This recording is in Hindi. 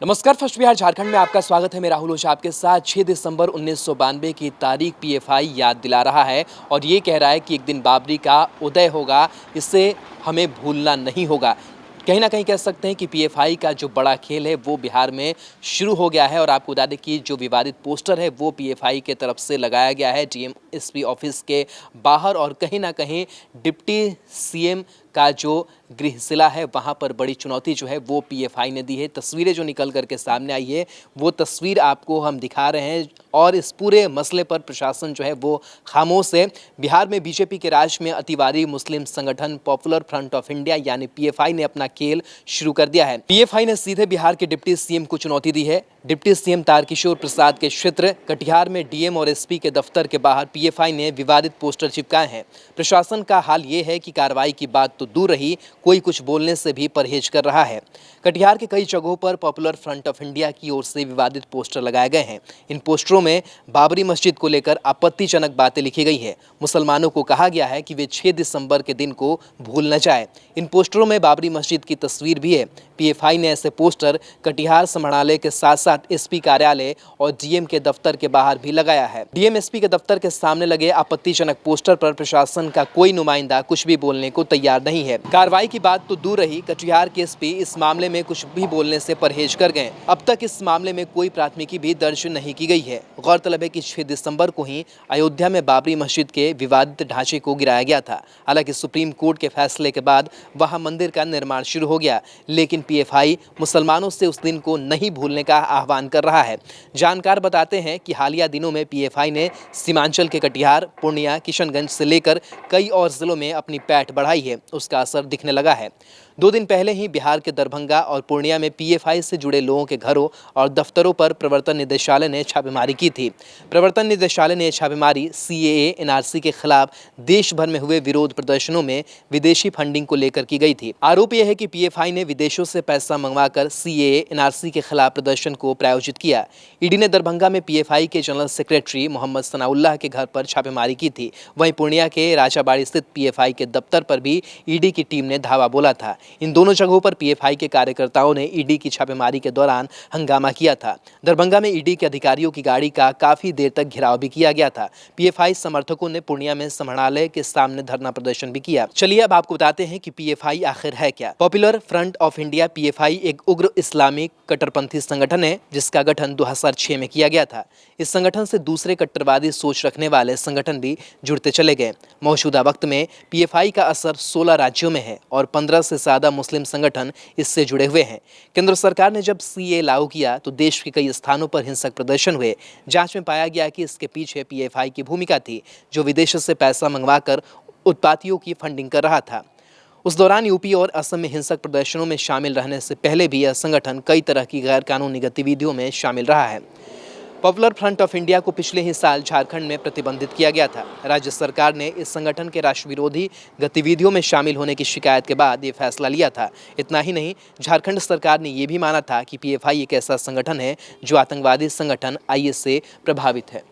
नमस्कार। फर्स्ट बिहार झारखंड में आपका स्वागत है। मैं राहुल ओझा आपके साथ। 6 दिसंबर 1992 की तारीख पीएफआई याद दिला रहा है और ये कह रहा है कि एक दिन बाबरी का उदय होगा, इसे हमें भूलना नहीं होगा। कहीं ना कहीं कह सकते हैं कि पीएफआई का जो बड़ा खेल है वो बिहार में शुरू हो गया है। और आपको बता दें कि जो विवादित पोस्टर है वो पीएफआई के तरफ से लगाया गया है डीएमएसपी ऑफिस के बाहर, और कहीं ना कहीं डिप्टी सीएम का जो गृहजिला है वहाँ पर बड़ी चुनौती जो है वो पीएफआई ने दी है। तस्वीरें जो निकल करके सामने आई है वो तस्वीर आपको हम दिखा रहे हैं, और इस पूरे मसले पर प्रशासन जो है वो खामोश है। बिहार में बीजेपी के राज में अतिवादी मुस्लिम संगठन पॉपुलर फ्रंट ऑफ इंडिया यानी पीएफआई ने अपना खेल शुरू कर दिया है। पीएफआई ने सीधे बिहार के डिप्टी सीएम को चुनौती दी है। डिप्टी सीएम तारकिशोर प्रसाद के क्षेत्र कटिहार में डीएम और एसपी के दफ्तर के बाहर पीएफआई ने विवादित पोस्टर चिपकाए हैं। प्रशासन का हाल ये है कि कार्रवाई की बात तो दूर रही, कोई कुछ बोलने से भी परहेज कर रहा है। कटिहार के कई जगहों पर पॉपुलर फ्रंट ऑफ इंडिया की ओर से विवादित पोस्टर लगाए गए हैं। इन पोस्टरों में बाबरी मस्जिद को लेकर आपत्तिजनक बातें लिखी गई है। मुसलमानों को कहा गया है कि वे 6 दिसंबर के दिन को भूल न जाए। इन पोस्टरों में बाबरी मस्जिद की तस्वीर भी है। पीएफआई ने ऐसे पोस्टर कटिहार समाहरणालय के साथ साथ एसपी कार्यालय और डीएम के दफ्तर के बाहर भी लगाया है। डीएम एसपी के दफ्तर के सामने लगे आपत्तिजनक पोस्टर पर प्रशासन का कोई नुमाइंदा कुछ भी बोलने को तैयार नहीं है। कार्रवाई की बात तो दूर रही, कटिहार के एसपी इस मामले में कुछ भी बोलने से परहेज कर गए। अब तक इस मामले में कोई प्राथमिकी भी दर्ज नहीं की गई है। गौरतलब है कि 6 दिसंबर को ही अयोध्या में बाबरी मस्जिद के विवादित ढांचे को गिराया गया था। हालांकि सुप्रीम कोर्ट के फैसले के बाद वहां मंदिर का निर्माण शुरू हो गया, लेकिन पीएफआई मुसलमानों से उस दिन को नहीं भूलने का आह्वान कर रहा है। जानकार बताते हैं कि हालिया दिनों में पीएफआई ने सीमांचल के कटिहार, पूर्णिया, किशनगंज से लेकर कई और जिलों में अपनी पैठ बढ़ाई है। उसका असर दिखने लगा है। 2 दिन पहले ही बिहार के दरभंगा और पूर्णिया में पीएफआई से जुड़े लोगों के घरों और दफ्तरों पर प्रवर्तन निदेशालय ने छापेमारी की थी। प्रवर्तन निदेशालय ने छापेमारी सीएए एनआरसी के खिलाफ देश भर में हुए विरोध प्रदर्शनों में विदेशी फंडिंग को लेकर की गई थी। आरोप यह है कि पीएफआई ने विदेशों से पैसा मंगवाकर सीएए एनआरसी के खिलाफ प्रदर्शन को प्रायोजित किया। ईडी ने दरभंगा में पीएफआई के जनरल सेक्रेटरी मोहम्मद सनाउल्लाह के घर पर छापेमारी की थी। वहीं पूर्णिया के राजाबाड़ी स्थित पीएफआई के दफ्तर पर भी ईडी की टीम ने धावा बोला था। इन दोनों जगहों पर पीएफआई के कार्यकर्ताओं ने ईडी की छापेमारी के दौरान हंगामा किया था। दरभंगा में ईडी के अधिकारियों की गाड़ी का काफी देर तक घेराव भी किया गया था। पीएफआई समर्थकों ने पूर्णिया में समाहरणालय के सामने धरना प्रदर्शन भी किया। चलिए अब आपको बताते हैं कि पीएफआई आखिर है क्या। Popular front of India PFI एक उग्र इस्लामिक कट्टरपंथी संगठन है जिसका गठन 2006 में किया गया था। इस संगठन से दूसरे कट्टरवादी सोच रखने वाले संगठन भी जुड़ते चले गए। मौजूदा वक्त में पीएफआई का असर 16 राज्यों में है और 15 से ज्यादा मुस्लिम संगठन इससे जुड़े हुए हैं। केंद्र सरकार ने जब सीए लागू किया तो देश के कई स्थानों पर हिंसक प्रदर्शन हुए। जांच में पाया गया कि इसके पीछे पीएफआई की भूमिका थी, जो विदेशों से पैसा मंगवाकर उत्पातियों की फंडिंग कर रहा था। उस दौरान यूपी और असम में हिंसक प्रदर्शनों में शामिल रहने से पहले भी यह संगठन कई तरह की गैर कानूनी गतिविधियों में शामिल रहा है। पॉपुलर फ्रंट ऑफ इंडिया को पिछले ही साल झारखंड में प्रतिबंधित किया गया था। राज्य सरकार ने इस संगठन के राष्ट्र विरोधी गतिविधियों में शामिल होने की शिकायत के बाद ये फैसला लिया था। इतना ही नहीं, झारखंड सरकार ने यह भी माना था कि पीएफआई एक ऐसा संगठन है जो आतंकवादी संगठन आईएस से प्रभावित है।